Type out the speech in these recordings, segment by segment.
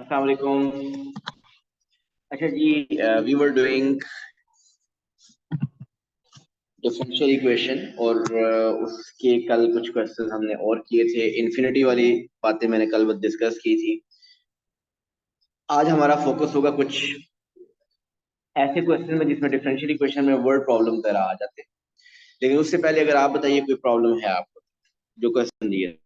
अस्सलाम वालेकुम। अच्छा जी, we were doing differential equation और उसके कल कुछ क्वेश्चन हमने और किए थे। इन्फिनिटी वाली बातें मैंने कल डिस्कस की थी। आज हमारा फोकस होगा कुछ ऐसे क्वेश्चन में जिसमें डिफरेंशियल इक्वेशन में वर्ड प्रॉब्लम तरह आ जाते हैं। लेकिन उससे पहले अगर आप बताइए कोई प्रॉब्लम है आपको जो क्वेश्चन दिए।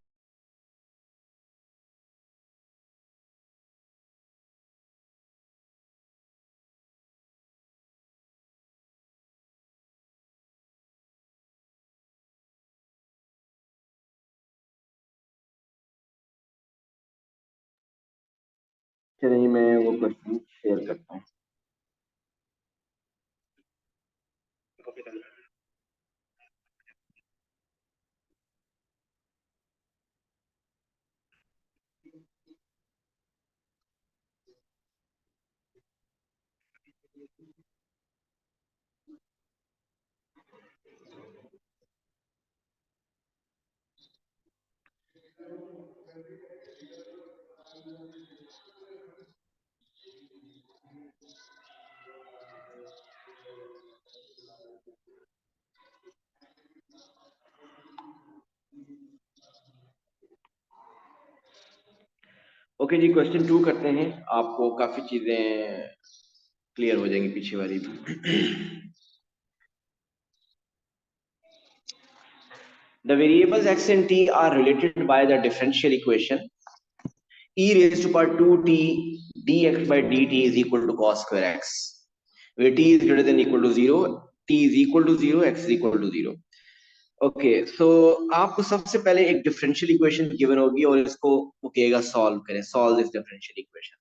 चलिए मैं वो क्वेश्चन शेयर करता हूँ। ओके जी, क्वेश्चन 2 करते हैं। आपको काफी चीजें क्लियर हो जाएंगी पीछे वाली भी। The variables x and t are related by the differential equation e raised to power 2t dx by dt is equal to cos square x, where t is greater than equal to 0, t is equal to 0, x is equal to 0. Okay, सो आपको सबसे पहले एक differential equation given होगी और इसको वो कहेगा solve करें, सॉल्व दिस डिफरेंशियल इक्वेशन।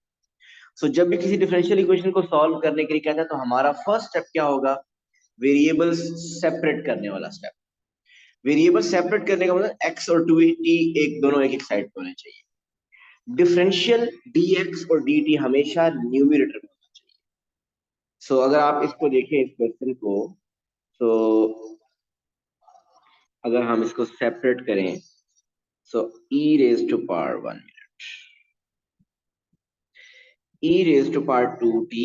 सो जब भी किसी डिफरेंशियल इक्वेशन को सॉल्व करने के लिए कहता है तो हमारा फर्स्ट स्टेप क्या होगा? वेरिएबल्स सेपरेट करने वाला स्टेप। वेरिएबल सेपरेट करने का मतलब x और 2t एक दोनों एक साइड पे होने चाहिए। डिफरेंशियल dx और dt हमेशा न्यूमरेटर में होना चाहिए। सो अगर आप इसको देखें इस क्वेश्चन को, तो अगर हम इसको सेपरेट करें, so e raise to power 1 e raise to power 2t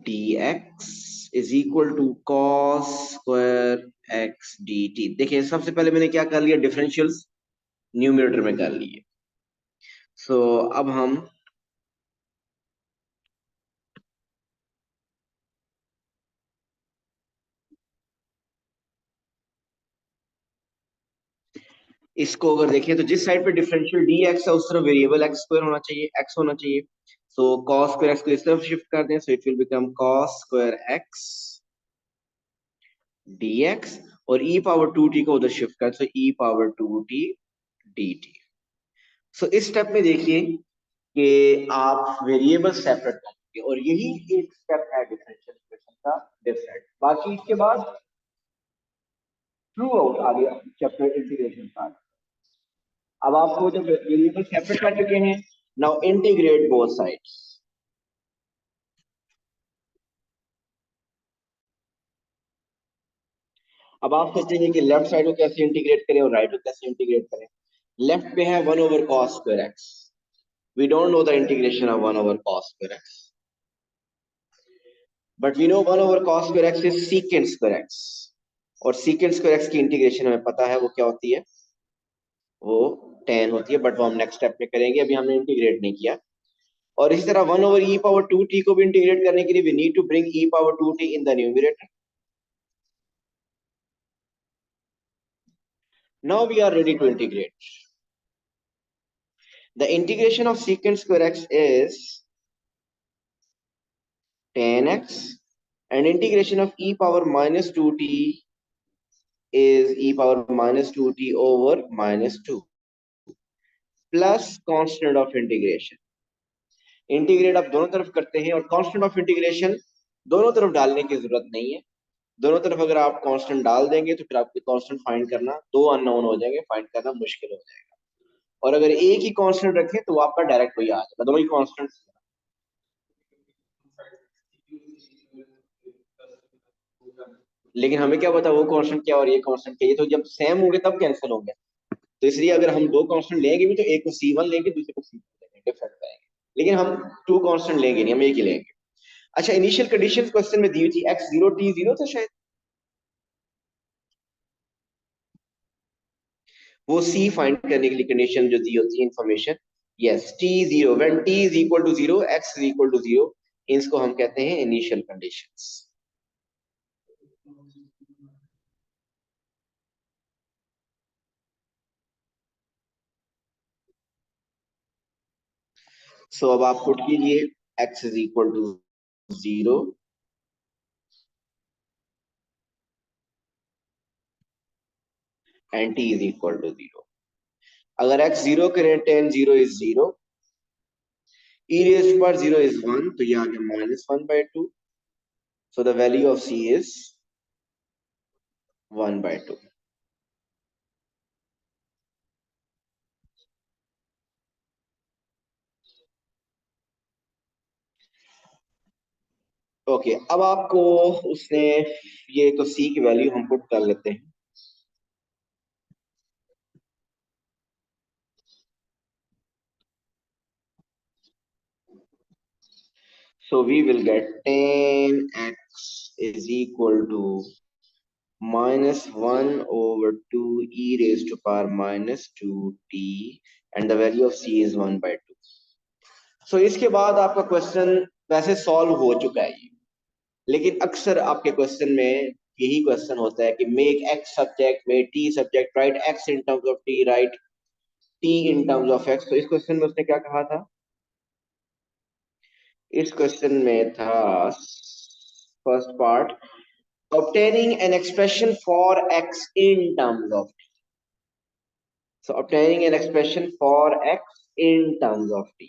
dx is equal to cos square x dt। देखिए सबसे पहले मैंने क्या कर लिया, डिफरेंशियल्स न्यूमरेटर में कर लिए। सो अब हम इसको अगर देखें तो जिस साइड पे डिफरेंशियल dx है उस तरफ वेरिएबल x स्क्वायर होना चाहिए, x होना चाहिए। सो cos स्क्वायर x को इस तरफ शिफ्ट कर दें, so it will become cos square x dx और e पावर 2t को उधर शिफ्ट कर, सो e पावर 2t dt। सो इस स्टेप में देखिए कि आप वेरिएबल सेपरेट करेंगे और यही एक स्टेप है डिफरेंशियल इक्वेशन का डिफरेंट। बाकी इसके बाद थ्रू आउट आगे चैप्टर इंटीग्रेशन का। अब आपको जब वेरिएबल सेपरेट कर चुके हैं, नाउ इंटीग्रेट बोथ साइड्स। अब आप सोचेंगे कि लेफ्ट साइड को कैसे इंटीग्रेट करें और राइट को कैसे इंटीग्रेट करें। लेफ्ट पे है 1 over cos square x, we don't know the integration of 1 over cos square x, but we know 1 over cos square x is secant square x, और secant स्क्वायर x की integration हमें पता है वो क्या होती है, वो tan होती है, बट वो हम नेक्स्ट स्टेप में करेंगे, अभी हमने इंटीग्रेट नहीं किया। और इसी तरह 1 ओवर e पावर 2t को भी इंटीग्रेट करने के लिए we need to bring e power 2t in the numerator. Now we are ready to integrate. The integration of secant square x is tan x, and integration of e power minus 2t is e power minus 2t over minus 2 plus constant of integration। Integrate आप दोनों तरफ करते हैं और constant of integration दोनों तरफ डालने की जरूरत नहीं है। दोनों तरफ अगर आप कांस्टेंट डाल देंगे तो फिर आपको कांस्टेंट फाइंड करना, दो अननोन हो जाएंगे, फाइंड करना मुश्किल हो जाएगा। और अगर एक ही कांस्टेंट रखें तो आपका डायरेक्ट वही आ जाएगा, दोनों ही कांस्टेंट। लेकिन हमें क्या पता वो कांस्टेंट क्या और ये कांस्टेंट क्या, ये तो जब सेम होंगे तब कैंसिल होंगे। तो इसलिए अगर हम दो कांस्टेंट लेंगे भी तो एक को C1 लेंगे, दूसरे को C2 लेंगे। डिफरेंट करेंगे, लेकिन हम टू कांस्टेंट लेंगे नहीं, हम एक ही लेंगे। अच्छा, इनिशियल कंडीशंस क्वेश्चन में दी हुई थी x 0 t 0 था शायद, वो सी फाइंड करने के लिए कंडीशन जो दी होती है information. Yes, T 0, when T is equal to 0, x is equal to 0, इसको हम कहते हैं इनिशियल कंडीशंस। सो अब आप पुट कीजिए x is equal to 0 and t is equal to 0। अगर x 0 करें, tan 0 इज 0, e raised पर 0 is 1, तो ये आ गया -1/2, so the value of c is 1/2। Okay, अब आपको उसने ये तो c की वैल्यू हम पुट कर लेते हैं। So we will get tan x is equal to -1/2 e raised to power -2t, and the value of c is 1/2। So इसके बाद आपका क्वेश्चन वैसे सॉल्व हो चुका है ये, लेकिन अक्सर आपके क्वेश्चन में यही क्वेश्चन होता है कि make x subject, make t subject, right x in terms of t, right t in terms of x। तो इस क्वेश्चन में उसने क्या कहा था? इस क्वेश्चन में था first part, obtaining an expression for x in terms of t। So obtaining an expression for x in terms of t।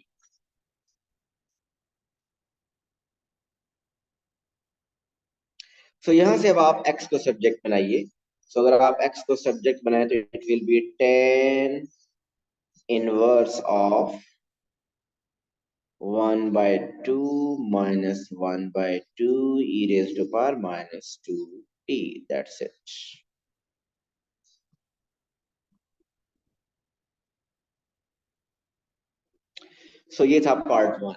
So यहां से अब आप x को सब्जेक्ट बनाइए। So अगर आप x को सब्जेक्ट बनाए तो it will be tan inverse of 1/2 minus 1/2 e raised to power -2t। That's it। So ये था पार्ट 1।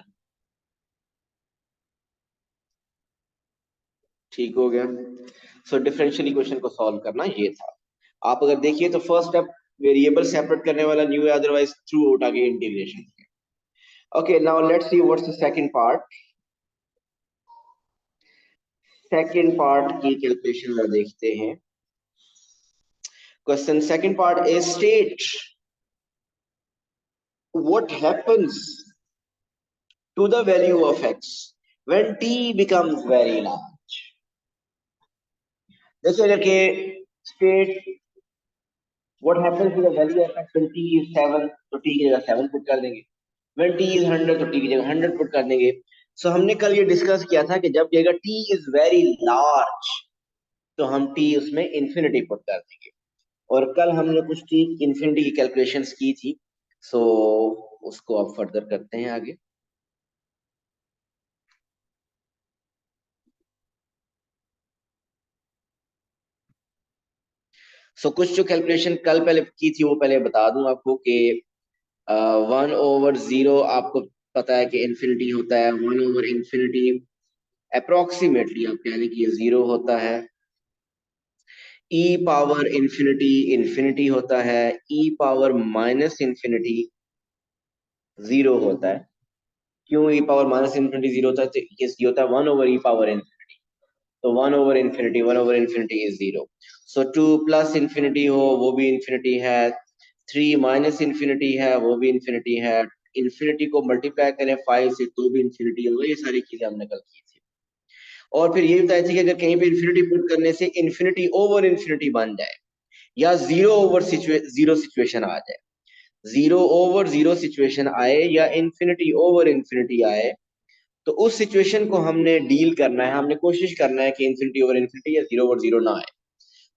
ठीक हो गया। सो डिफरेंशियल इक्वेशन को सॉल्व करना ये था। आप अगर देखिए तो फर्स्ट स्टेप वेरिएबल सेपरेट करने वाला न्यू है, अदरवाइज थ्रू आउट आगे integration. Okay, now let's see what's the second part. Second part की कैलकुलेशन में देखते हैं। Question second part is state what happens to the value of x when t becomes very large. जैसे अगर के state what happens to the value of x when t is 7, तो t की जगह 7 पुट कर देंगे। व्हेन t इज 100, तो t की जगह 100 पुट कर देंगे। सो हमने कल ये डिस्कस किया था कि जब अगर t इज वेरी लार्ज तो हम t उसमें इंफिनिटी पुट कर देंगे, और कल हमने कुछ t इंफिनिटी की कैलकुलेशंस की थी। सो उसको अब फर्दर करते हैं आगे। कुछ जो कैलकुलेशन कल पहले की थी वो पहले बता दूं आपको कि 1/0 आपको पता है कि इंफिनिटी होता है, 1/इंफिनिटी अप्रोक्सीमेटली आप कह लें कि ये 0 होता है। e पावर इंफिनिटी इंफिनिटी होता है, e पावर माइनस इंफिनिटी 0 होता है। क्यों e पावर माइनस इंफिनिटी 0 होता है? तो ये होता है 1/e पावर इंफिनिटी। तो 1/इंफिनिटी 1/इंफिनिटी इज 0। सो 2 प्लस इंफिनिटी हो वो भी इंफिनिटी है, 3 माइनस इंफिनिटी है वो भी इंफिनिटी है, इंफिनिटी को मल्टीप्लाई करें 5 से तो भी इंफिनिटी होगा। ये सारी चीजें हमने कल की थी। और फिर ये बताया था कि अगर कहीं पे इंफिनिटी पुट करने से इंफिनिटी ओवर इंफिनिटी बन जाए, या 0/0 सिचुएशन आ जाए, 0/0 सिचुएशन आए या इंफिनिटी ओवर इंफिनिटी आए, तो उस सिचुएशन को हमने डील करना है, हमने कोशिश करना है कि इंफिनिटी ओवर इंफिनिटी या 0/0 ना आए।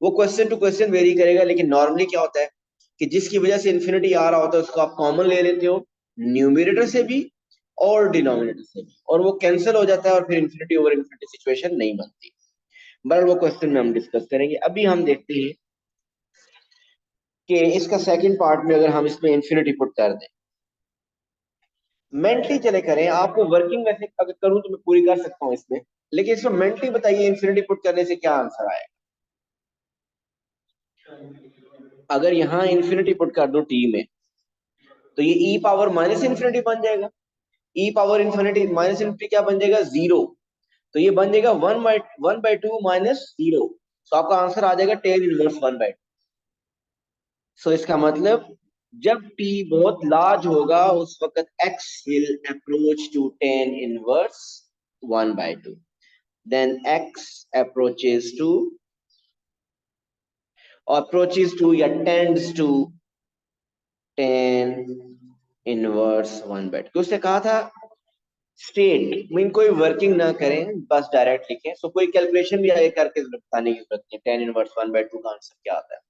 वो क्वेश्चन टू क्वेश्चन वेरी करेगा, लेकिन नॉर्मली क्या होता है कि जिसकी वजह से इंफिनिटी आ रहा होता है उसको आप कॉमन ले लेते हो, न्यूमरेटर से भी और डिनोमिनेटर से भी, और वो कैंसिल हो जाता है और फिर इंफिनिटी ओवर इंफिनिटी सिचुएशन नहीं बनती। बट वो क्वेश्चन में हम डिस्कस करेंगे। अभी हम देखते हैं कि इसका सेकंड पार्ट में अगर हम इसमें इंफिनिटी पुट कर दें, मेंटली चले करें, आपको वर्किंग वैसे अगर करूं तो मैं पूरी कर सकता हूं इसमें, लेकिन इसमें मेंटली बताइए इन्फिनिटी पुट करने से क्या आंसर आएगा। अगर यहाँ इन्फिनिटी पुट कर दो टी में, तो ये ई पावर माइनस इन्फिनिटी बन जाएगा। ई पावर इन्फिनिटी माइनस इन्फिनिटी क्या बन जाएगा, जीरो। तो ये बन जाएगा 1/2 माइनस जीरो। तो आपका आंसर आ जाएगा टेन इनवर्स 1/2। सो इसका मतलब जब t बहुत लार्ज होगा उस वक्त x will approach to tan inverse 1/2, then x approaches to या tends to tan inverse 1/2। तो उसने कहा था स्टेट मीन कोई वर्किंग ना करें, बस डायरेक्ट लिखें। सो कोई कैलकुलेशन भी आगे करके बताने की जरूरत नहीं, tan इनवर्स 1/2 का आंसर क्या आता है।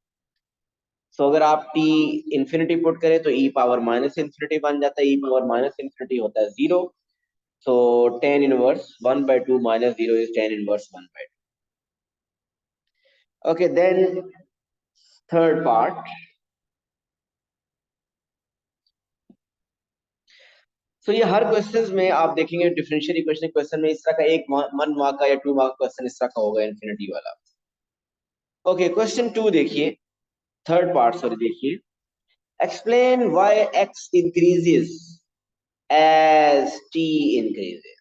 सो अगर आप t इंफिनिटी पुट करें तो e पावर माइनस इंफिनिटी बन जाता है, e पावर माइनस इंफिनिटी होता है zero. So tan inverse 1/2 minus zero is tan inverse 1/2। Okay, then third part. So ये हर क्वेश्चंस में आप देखेंगे डिफरेंशियल इक्वेशन क्वेश्चन में इस तरह का एक 1 मार्क का या 2 मार्क क्वेश्चन इस तरह का होगा इंफिनिटी वाला। ओके, क्वेश्चन 2 देखिए, थर्ड पार्ट सॉरी देखिए। Explain why x increases as t increases।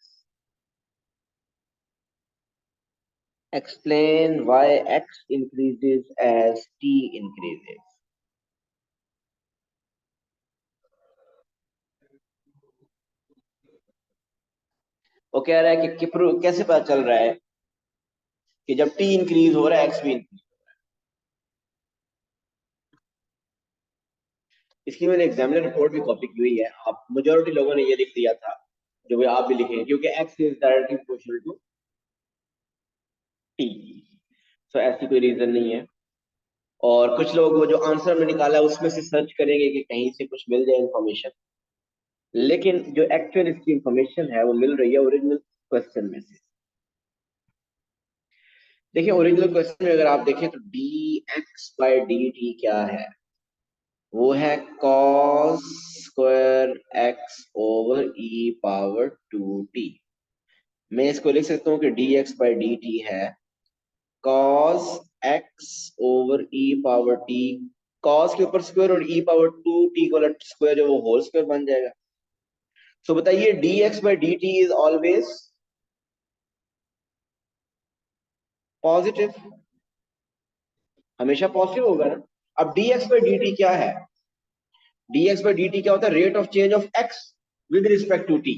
Explain why x increases as t increases। वो कह रहा है कि कैसे पता चल रहा है कि जब t इंक्रीज हो रहा है x भी इंक्रीज। इसकी मैंने एग्जामिनर रिपोर्ट भी कॉपी की हुई है, आप मेजोरिटी लोगों ने ये लिख दिया था जो भी आप भी लिखेंगे, क्योंकि x is directly proportional to t। So ऐसी कोई रीजन नहीं है। और कुछ लोग वो जो आंसर में निकाला है उसमें से सर्च करेंगे कि कहीं से कुछ मिल जाए इंफॉर्मेशन, लेकिन जो एक्चुअल इसकी इंफॉर्मेशन है वो मिल रही है ओरिजिनल क्वेश्चन में से। देखिए ओरिजिनल क्वेश्चन में अगर आप देखें तो dx/dt क्या है, वो है cos square x over e power 2t। मैं इसको लिख सकता हूँ कि dx/dt है cos x over e power t। cos के ऊपर स्क्वायर और e पावर 2t को स्क्वायर जो वो होल स्क्वायर बन जाएगा। तो बताइए dx/dt इज ऑलवेज पॉजिटिव, हमेशा पॉजिटिव होगा ना। अब dx/dt क्या है, dx/dt क्या होता है, rate of change of x with respect to t।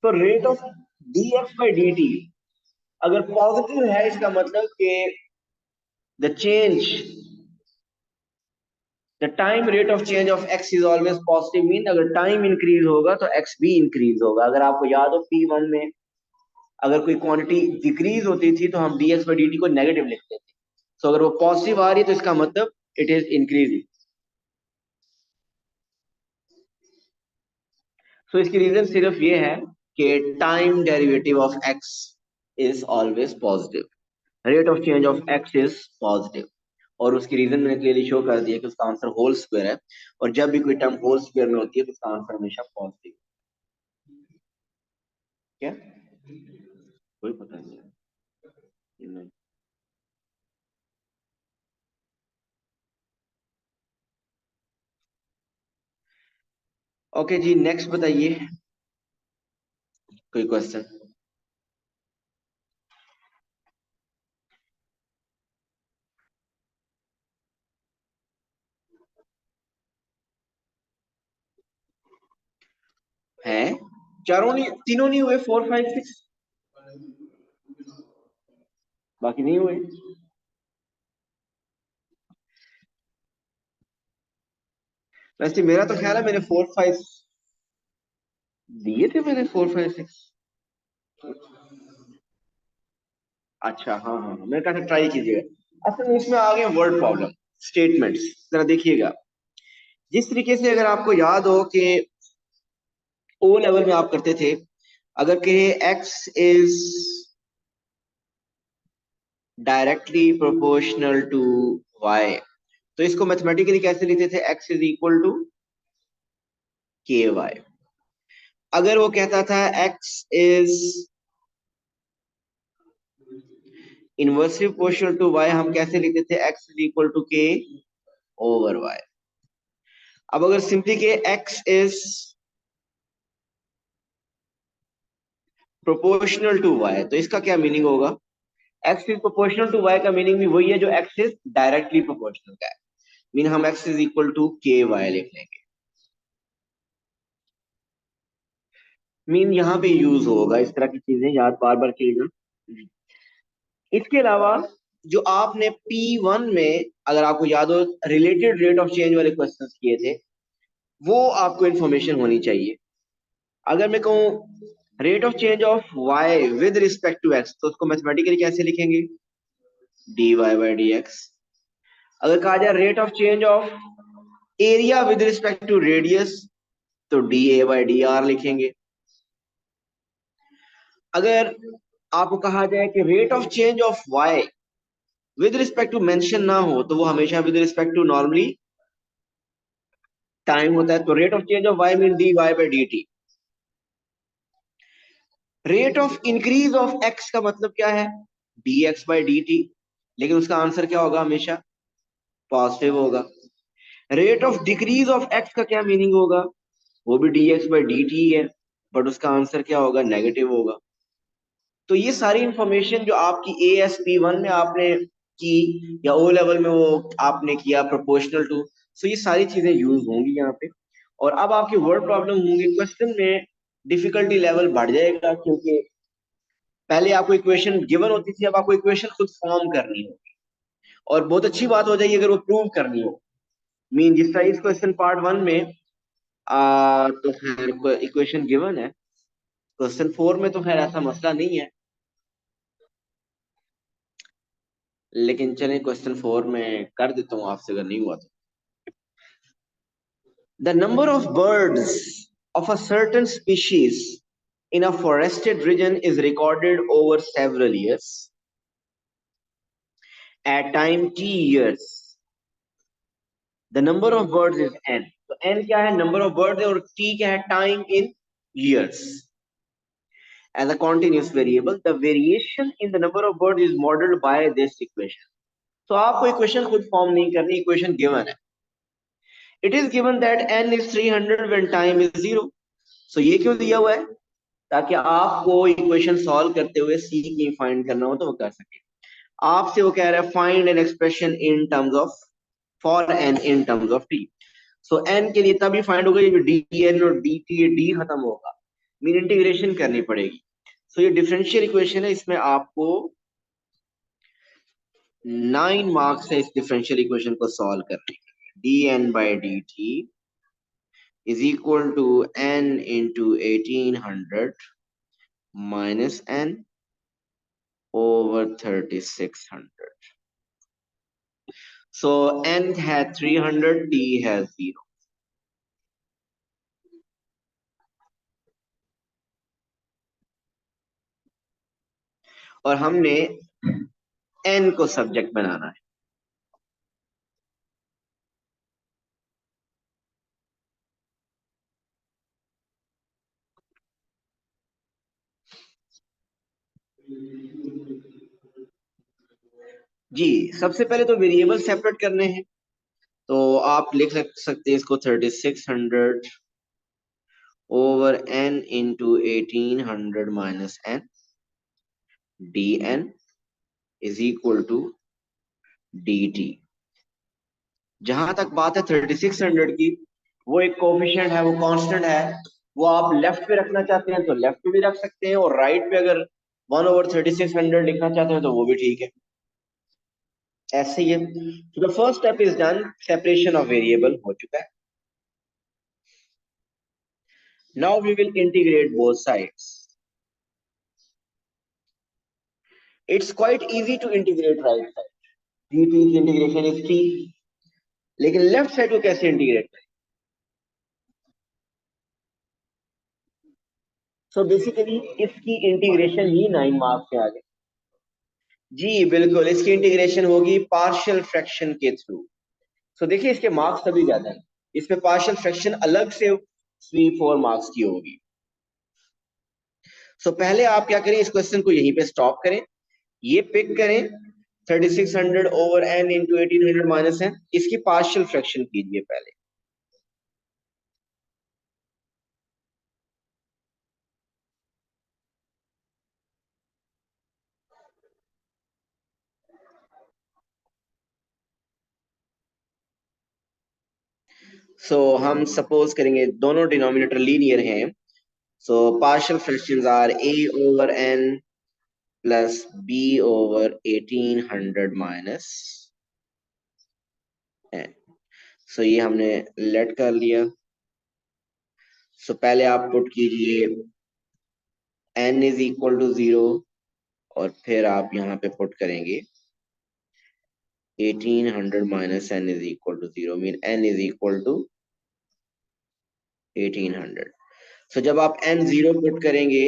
तो रेट ऑफ dx/dt अगर पॉजिटिव है इसका मतलब कि the change the time rate of change of x is always positive, mean अगर टाइम इंक्रीज होगा तो x भी इंक्रीज होगा। अगर आपको याद हो p1 में अगर कोई क्वांटिटी डिक्रीज होती थी तो हम dx/dt को नेगेटिव लिखते थे। तो अगर वो पॉजिटिव आ रही है तो इसका मतलब इट इज इंक्रीजिंग। सो इसकी रीजन सिर्फ ये है कि time derivative of x is always positive, rate of change of x is positive. और उसकी रीजन मैंने क्लियरली शो कर दिया कि उसका आंसर होल स्क्वायर है, और जब भी कोई टर्म होल स्क्वायर में होती है तो उसका आंसर हमेशा पॉजिटिव। क्या कोई पता नहीं है। नहीं। ओके जी, नेक्स्ट बताइए कोई क्वेश्चन है। चारों नहीं, तीनों नहीं हुए, 4 5 6 बाकी नहीं हुए। वैसे मेरा तो ख्याल है मैंने 4 5 दिए थे, मैंने 4 5 6। अच्छा हाँ हाँ हाँ, मैंने कहा था ट्राई कीजिएगा। असल में इसमें आ गए वर्ड प्रॉब्लम, स्टेटमेंट्स। जरा देखिएगा, जिस तरीके से अगर आपको याद हो कि ओ लेवल में आप करते थे, अगर कहे x is directly proportional to y, तो इसको मैथमेटिकली कैसे लिखते थे, x is equal to ky। अगर वो कहता था x is inversely proportional to y, हम कैसे लिखते थे? x is equal to k over y। अब अगर सिंपली के x is proportional to y, तो इसका क्या मीनिंग होगा? x is proportional to y का मीनिंग भी वही है जो x इज डायरेक्टली प्रोपोर्शनल का है। मीन हम x इज इक्वल टू के वाई लिख लेंगे। मीन यहाँ पे यूज होगा, इस तरह की चीजें याद बार बार कीजिएगा। इसके अलावा जो आपने P1 में, अगर आपको याद हो, रिलेटेड रेट ऑफ चेंज वाले क्वेश्चंस किए थे, वो आपको इंफॉर्मेशन होनी चाहिए। अगर मैं कहूँ rate of change of y with respect to x, तो उसको मैथमेटिकली कैसे लिखेंगे? dy by D X. अगर कहा जाए rate of change of area with respect to radius, तो D A by D R लिखेंगे। अगर आपको कहा जाए कि rate of change of Y with respect to mention ना हो, तो वो हमेशा with respect to normally time होता है। तो rate of change of Y mean D Y by D T. Rate of increase of X का मतलब क्या है? D X by D T. लेकिन उसका आंसर क्या होगा? हमेशा पॉजिटिव होगा। Rate of decrease of X का क्या मीनिंग होगा? वो भी D X by D T है, बट उसका आंसर क्या होगा? नेगेटिव होगा। तो ये सारी इंफॉर्मेशन जो आपकी ASP1 में आपने की, या ओ लेवल में वो आपने किया प्रोपोर्शनल टू, सो ये सारी चीजें यूज होंगी यहाँ पे। और अब आपके वर्ड प्रॉब्लम होंगे, क्वेश्चन में डिफिकल्टी लेवल बढ़ जाएगा, क्योंकि पहले आपको इक्वेशन गिवन होती थी, अब आपको इक्वेशन खुद फॉर्म करनी होगी। और बहुत अच्छी बात हो जाएगी अगर वो प्रूव करनी हो। मीन जिस तरह इस क्वेश्चन पार्ट 1 में तो खैर इक्वेशन गिवन है, क्वेश्चन 4 में तो खैर ऐसा मसला नहीं है। लेकिन चलें क्वेश्चन 4 में कर देता हूँ आपसे, अगर नहीं हुआ तो। The number of birds of a certain species in a forested region is recorded over several years at time t years. The number of birds is n. तो n क्या है? number of birds है, और t क्या है? time in years. As a continuous variable, the variation in the number of birds is modeled by this equation. तो आपको equation खुद फॉर्म नहीं करनी, इक्वेशन गिवन है। It is given that n is 300 when time is 0. So ये क्यों दिया हुआ है? ताकि आपको इक्वेशन सॉल्व करते हुए c की फाइंड करना हो तो वो कर सके। आपसे वो कह रहा है find an expression in terms of for n in terms of t। So n के लिए तभी फाइंड होगा जब dn और dt d खत्म होगा, मीन इंटीग्रेशन करनी पड़ेगी। सो ये डिफरेंशियल इक्वेशन है, इसमें आपको 9 मार्क्स है इस डिफरेंशियल इक्वेशन को सॉल्व करने के लिए। dn by dt is equal to n into 1800 minus n over 3600. So n had 300, t has 0. और हमने n को सब्जेक्ट बनाना है। जी, सबसे पहले तो वेरिएबल सेपरेट करने हैं। तो आप लिख सकते हैं इसको 3600 over n into 1800 minus n, dn is equal to dt। जहां तक बात है 3600 की, वो एक कोफिशिएंट है, वो कांस्टेंट है। वो आप लेफ्ट पे रखना चाहते हैं तो लेफ्ट पे भी रख सकते हैं, और राइट पे अगर 1/3600 लिखना चाहते हैं तो वो भी ठीक है। ऐसे ही है। तो the first step is done, separation of variable हो चुका है। Now we will integrate both sides. It's quite easy to integrate right side, dt की इंटीग्रेशन इज t। लेकिन लेफ्ट साइड को कैसे इंटीग्रेट करें? सो बेसिकली इसकी इंटीग्रेशन ही 9 मार्क्स में आ गए। जी बिल्कुल, इसकी इंटीग्रेशन होगी पार्शियल फ्रैक्शन के थ्रू। सो देखिए इसके मार्क्स तभी ज्यादा है, इसमें पार्शियल फ्रैक्शन अलग से 3-4 मार्क्स की होगी। सो पहले आप क्या करें, इस क्वेश्चन को यहीं पे स्टॉप करें, ये पिक करें 3600 over n into 1800 minus n, इसकी पार्शियल फ्रैक्शन कीजिए पहले। हम सपोज करेंगे दोनों डिनोमिनेटर लीनियर हैं, partial fractions are a over n plus b over 1800 minus n। ये हमने लेट कर लिया। पहले आप पुट कीजिए n इज इक्वल टू 0, और फिर आप यहाँ पे पुट करेंगे 1800 minus n is equal to 0, mean n is equal to 1800। जब आप n 0 पुट करेंगे,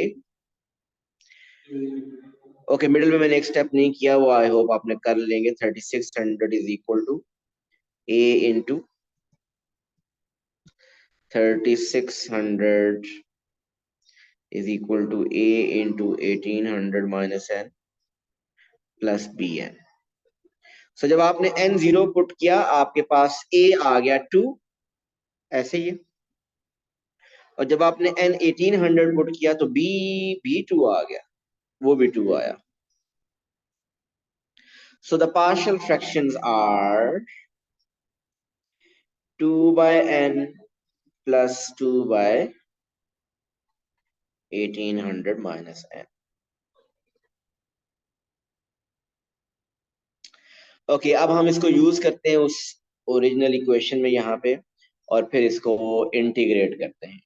ओके मिडिल में मैंने एक स्टेप नहीं किया, वो आई होप आपने कर लेंगे। 3600 is equal to a into 3600 is equal to a into 1800 minus n plus bn। जब आपने n 0 पुट किया, आपके पास a आ गया 2, ऐसे ही है। और जब आपने n 1800 पुट किया तो b भी 2 आ गया, वो भी 2 आया। So the partial fractions are 2 by n plus 2 by 1800 minus n। Okay, अब हम इसको यूज करते हैं उस ओरिजिनल इक्वेशन में यहाँ पे, और फिर इसको इंटीग्रेट करते हैं।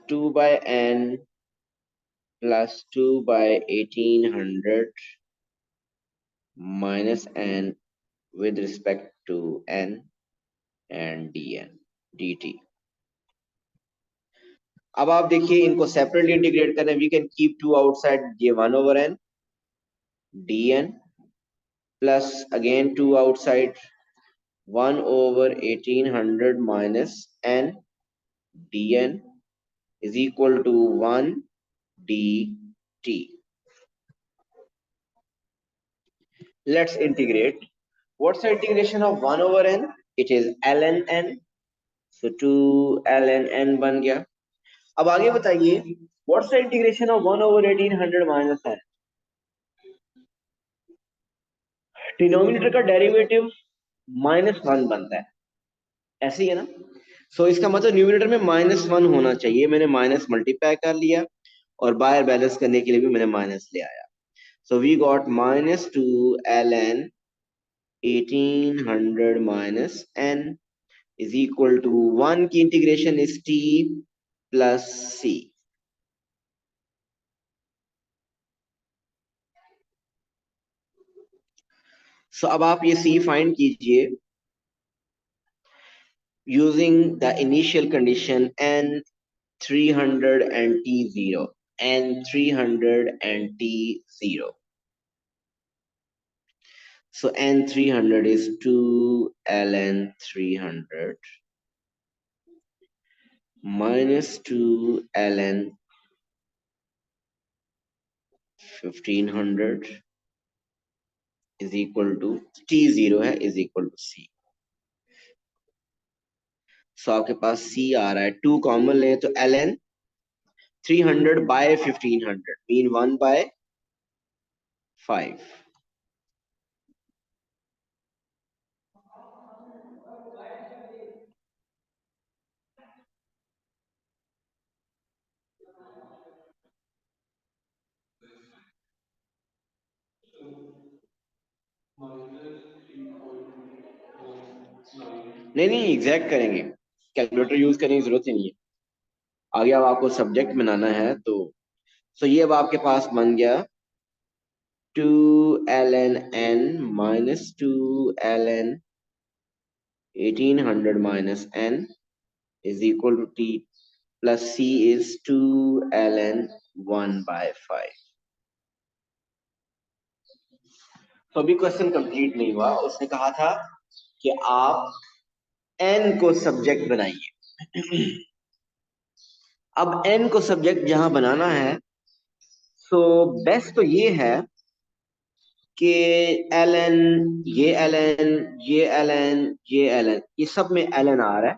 2 by n plus 2 by 1800 minus n with respect to n and dn dt। अब आप देखिए, इनको सेपरेटली इंटीग्रेट करना, वी कैन कीप 2 आउटसाइड, ये 1 over n dn plus again 2 outside 1 over 1800 minus n dn is equal to 1 dt। Let's integrate. What's the integration of 1 over n? It is ln n, so 2 ln n बन गया। अब आगे बताइए, what's the integration of 1 over 1800 minus n? Denominator का derivative -1 बनता है, ऐसे ही है ना। इसका मतलब न्यूमिनेटर में -1 होना चाहिए, मैंने माइनस मल्टीप्लाई कर लिया, और बाहर बैलेंस करने के लिए भी मैंने माइनस ले आया। We got -2 ln 1800 minus n is equal to 1 की integration is t plus c। अब आप ये c फाइंड कीजिए using the initial condition n 300 and t0, n 300 and t0। n 300 is 2 ln 300 minus 2 ln 1500 is equal to t0 है, is equal to c। आपके पास c आ रहा है, 2 common ले तो ln 300 by 1500 मीन 1 by 5। नहीं नहीं, exact करेंगे, कैलकुलेटर यूज करने की जरूरत ही नहीं है। आगे अब आपको सब्जेक्ट बनाना है, तो ये अब आपके पास बन गया 2 ln n minus 2 ln 1800 minus n is equal to t plus c is 2 ln 1 by 5। तो अभी क्वेश्चन कंप्लीट नहीं हुआ, उसने कहा था कि आप n को सब्जेक्ट बनाइए। अब n को सब्जेक्ट जहां बनाना है, सो बेस्ट तो ये है कि एल एन, ये एल एन, ये एल एन, ये एल एन, ये सब में एल एन आ रहा है,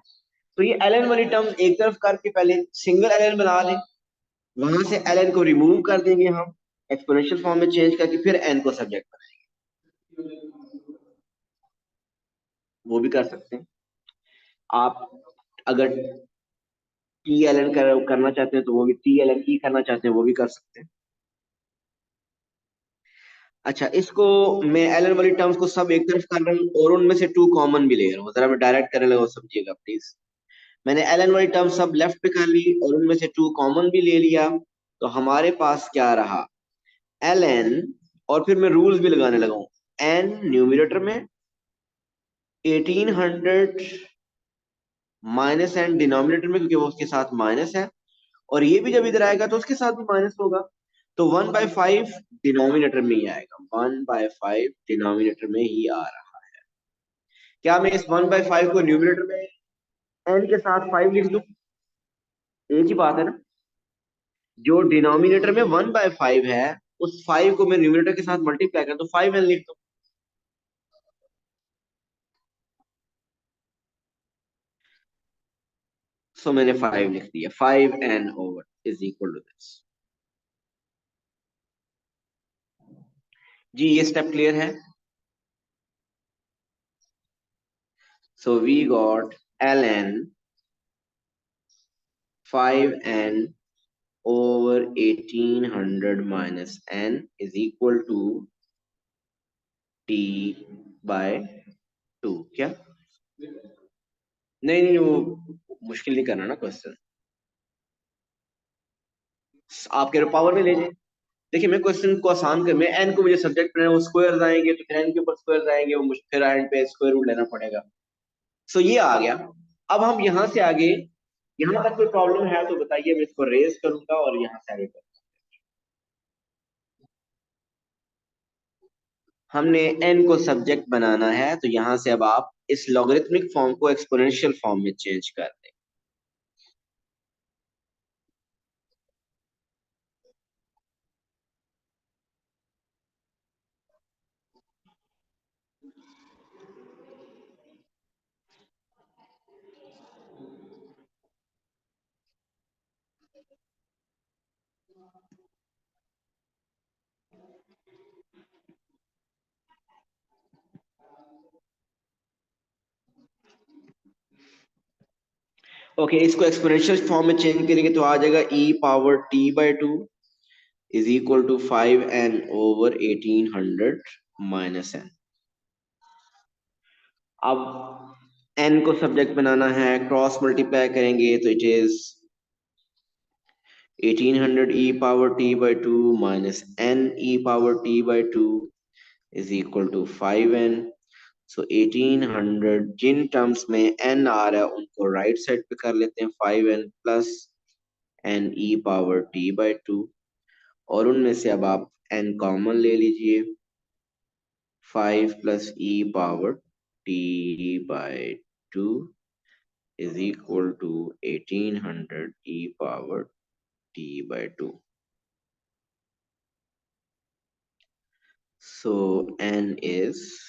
तो ये एल एन वाली टर्म एक तरफ करके पहले सिंगल एल एन बना लें, वहां से एल एन को रिमूव कर देंगे हम एक्सपोनेंशियल फॉर्म में चेंज करके, फिर एन को सब्जेक्ट बनाएंगे। वो भी कर सकते हैं आप। अगर टी एल एन करना चाहते हैं तो वो भी, टी एल एन ई करना चाहते हैं वो भी कर सकते हैं। अच्छा, इसको मैं एल एन वाली टर्म्स को सब एक तरफ कर रहा हूँ और उनमें से टू कॉमन भी ले रहा हूँ, जरा मैं डायरेक्ट करने लगा, समझिएगा प्लीज। मैंने एल एन वाली टर्म सब लेफ्ट पे कर ली और उनमें से टू कॉमन भी ले लिया, तो हमारे पास क्या रहा, एल एन, और फिर मैं रूल्स भी लगाने लगा हूँ। एन न्यूमिनेटर में, 1800 माइनस एन डिनोमिनेटर में, क्योंकि वो उसके साथ माइनस है, और ये भी जब इधर आएगा तो उसके साथ भी माइनस होगा, तो 1/5 डिनोमिनेटर में ही आएगा, 1/5 डिनोमिनेटर में ही आ रहा है। क्या मैं इस 1/5 को न्यूमिनेटर में एन के साथ 5 लिख दूं? एक ही बात है ना। जो डिनोमिनेटर में 1/5 है, उस 5 को मैं न्यूमिनेटर के साथ मल्टीप्लाई कर तो 5 एन लिख दूं। सो मैंने 5 लिख दिया, 5 N over is equal to this. जी ये स्टेप क्लियर है? So we got L N 5 N over 1800 minus n is equal to t by 2। क्या? नहीं नहीं, वो मुश्किल नहीं करना ना क्वेश्चन, आप कह रहे पावर में ले जाए। देखिए मैं क्वेश्चन को आसान कर, मैं एन को मुझे सब्जेक्ट में वो स्क्वायर आएंगे तो फिर एन के ऊपर स्क्वायर आएंगे, वो मुझे फिर एंड पे स्क्वायर रूट लेना पड़ेगा। सो ये आ गया। अब हम यहाँ से आगे, यहाँ तक कोई प्रॉब्लम है तो बताइए, मैं इसको रेज करूंगा और यहाँ से आगे करूंगा। हमने n को सब्जेक्ट बनाना है, तो यहां से अब आप इस लॉगरिथमिक फॉर्म को एक्सपोनेंशियल फॉर्म में चेंज कर दें। ओके, इसको एक्सपोनेंशियल फॉर्म में चेंज करेंगे तो आ जाएगा e⁻t/2 is equal to 5n/1800 minus n. अब n को सब्जेक्ट बनाना है, क्रॉस मल्टीप्लाई करेंगे तो it is 1800 e⁻t/2 minus n e⁻t/2 is equal to 5n। So 1800 जिन टर्म्स में n आ रहा है उनको राइट साइड पे कर लेते हैं, 5n प्लस n e⁻t/2, और उनमें से अब आप n कॉमन ले लीजिए, 5 plus e⁻t/2 is equal to 1800 e⁻t/2। So n is,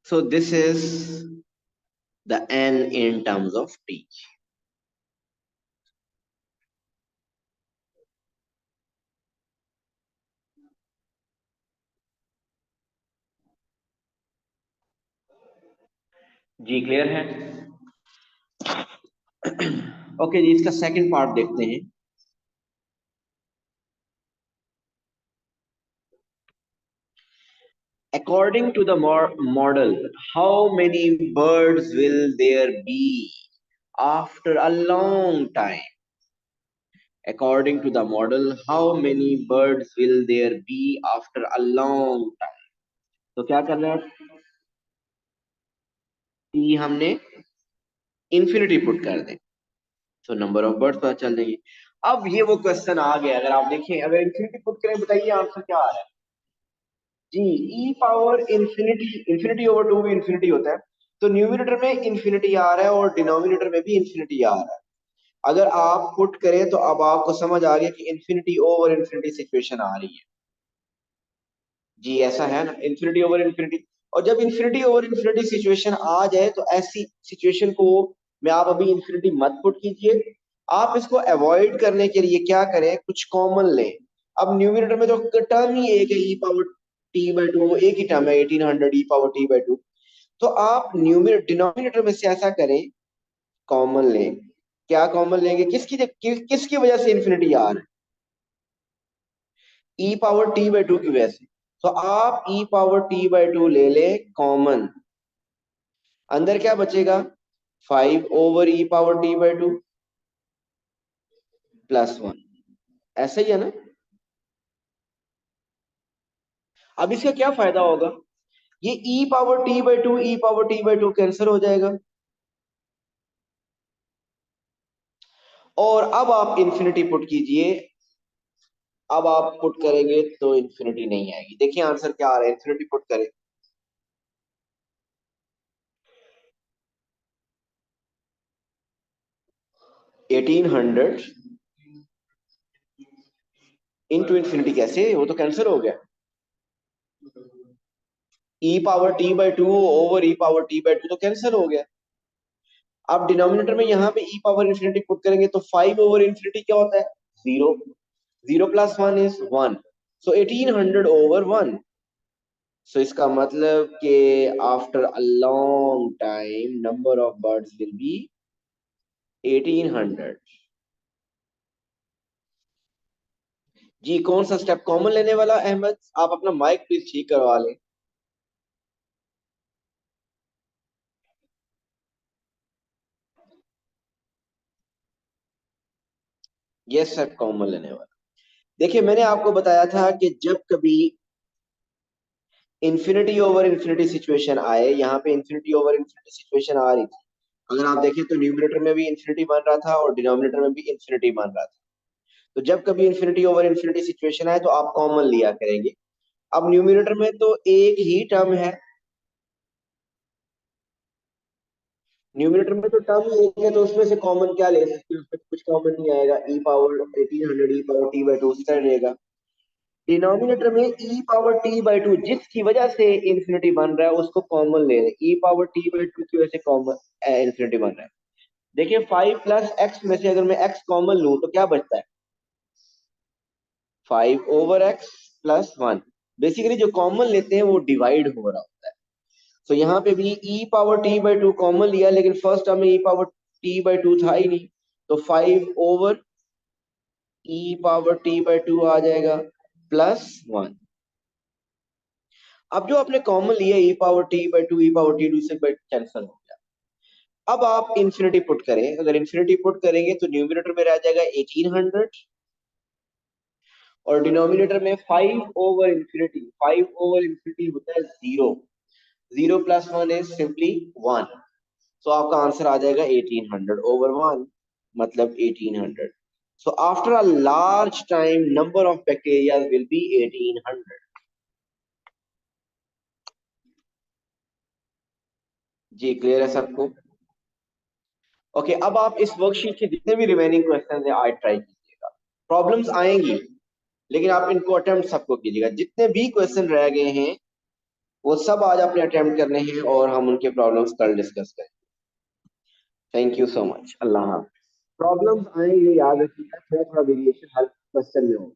so this is the n in terms of t। जी क्लियर है? ओके जी, इसका सेकंड पार्ट देखते हैं। According to the model, how many birds will there be after a long time? According to the model, how many birds will there be after a long time? तो क्या करना है, T हमने infinity put कर दें, तो number of birds पता चल जाएंगे। अब ये वो क्वेश्चन आ गया, अगर आप देखें, अगर इन्फिनिटी पुट करें, बताइए आंसर क्या आ रहा है। जी, E power infinity, infinity over two भी इंफिनिटी होता है, तो न्यूमिनेटर में इंफिनिटी आ रहा है और डिनोमिनेटर में भी इंफिनिटी आ रहा है। अगर आप पुट करें तो अब आपको समझ आ गया कि इंफिनिटी ओवर इंफिनिटी सिचुएशन आ रही है। जी ऐसा है ना, इंफिनिटी ओवर इंफिनिटी। और जब इंफिनिटी ओवर इंफिनिटी सिचुएशन आ जाए तो ऐसी सिचुएशन को में आप अभी इंफिनिटी मत पुट कीजिए। आप इसको अवॉइड करने के लिए क्या करें, कुछ कॉमन लें। अब न्यूमिनेटर में तो टर्म ही एक है, ई पावर टी बाई टू, एक ही टर्म है 1800 E power T by two. तो आप न्यूमिनेटर डिनोमिनेटर में से ऐसा करें, कॉमन लें। क्या कॉमन लेंगे, किसकी वजह से इंफिनिटी आ रहा है, ई पावर टी बाई टू की वजह से। तो आप ई पावर टी बाई टू ले ले कॉमन, अंदर क्या बचेगा, 5 over E power T by two plus one. ऐसा ही है ना। अब इसका क्या फायदा होगा, ये E power T by two, E power T by two cancel हो जाएगा, और अब आप इंफिनिटी पुट कीजिए। अब आप पुट करेंगे तो इंफिनिटी नहीं आएगी। देखिए आंसर क्या आ रहा है, इंफिनिटी पुट करें, 1800 इंटू इंफिनिटी, कैसे, वो तो कैंसिल हो गया। E power T by two over E power T by two तो कैंसिल हो गया। आप डिनोमिनेटर में यहाँ पे ई पावर इंफिनिटी पुट करेंगे तो 5 ओवर इंफिनिटी क्या होता है, zero. Zero plus one is one, so 1800 over 1। सो इसका मतलब कि after a long time number of birds will be 1800। जी कौन सा स्टेप कॉमन लेने वाला, अहमद आप अपना माइक प्लीज ठीक करवा लें। ये स्टेप कॉमन लेने वाला। देखिए मैंने आपको बताया था कि जब कभी इंफिनिटी ओवर इंफिनिटी सिचुएशन आए, यहाँ पे इंफिनिटी ओवर इंफिनिटी सिचुएशन आ रही थी, अगर आप देखें तो न्यूमरेटर में भी इंफिनिटी बन रहा था और डिनोमिनेटर में भी इंफिनिटी बन रहा था। तो जब कभी इंफिनिटी ओवर इंफिनिटी सिचुएशन आए तो आप कॉमन लिया करेंगे। अब न्यूमरेटर में तो एक ही टर्म है, न्यूमरेटर में तो टर्म ही एक है, तो उसमें से कॉमन क्या ले सकते हैं, उसमें कुछ कॉमन नहीं आएगा, E power 1800 E power T by two उसी तरह रहेगा। डिनोमिनेटर में E power T by two जिसकी वजह से इंफिनिटी बन रहा है उसको कॉमन ले रहे, ई पावर टी बाई टू की वजह से कॉमन इंफिनिटी बन रहा है। देखिए 5 प्लस एक्स में से अगर मैं एक्स कॉमन लूं तो क्या बचता है, 5 over x plus one. Basically जो कॉमन लेते हैं वो डिवाइड हो रहा होता है। तो यहाँ पे भी E power T by two common लिया, लेकिन फर्स्ट टर्म में E power T by two था ही नहीं, तो 5 over E power T by two आ जाएगा प्लस वन। अब जो आपने कॉमन लिया E power T by two, E power T two से कैंसिल हो गया। अब आप इंफिनिटी पुट करें, अगर इंफिनिटी पुट करेंगे तो न्यूमिनेटर में रह जाएगा 1800 और डिनोमिनेटर में 5 ओवर इंफिनिटी। 5 ओवर इंफिनिटी होता है zero, zero plus one is simply one. तो आपका आंसर आ जाएगा 1800 ओवर 1, मतलब 1800। So after a large time, number of bacteria will be 1800। जी क्लियर है सबको। ओके अब आप इस वर्कशीट के जितने भी रिमेनिंग क्वेश्चन है आज ट्राई कीजिएगा। प्रॉब्लम्स आएंगी लेकिन आप इनको अटेम्प्ट सबको कीजिएगा, जितने भी क्वेश्चन रह गए हैं वो सब आज आपने अटेम्प्ट करने हैं और हम उनके प्रॉब्लम्स कल डिस्कस करें। थैंक यू सो मच, अल्लाह हाफ़िज़। प्रॉब्लम्स आएंगे, याद रखिएगा, थोड़ा थोड़ा वेरिएशन हर क्वेश्चन में हो।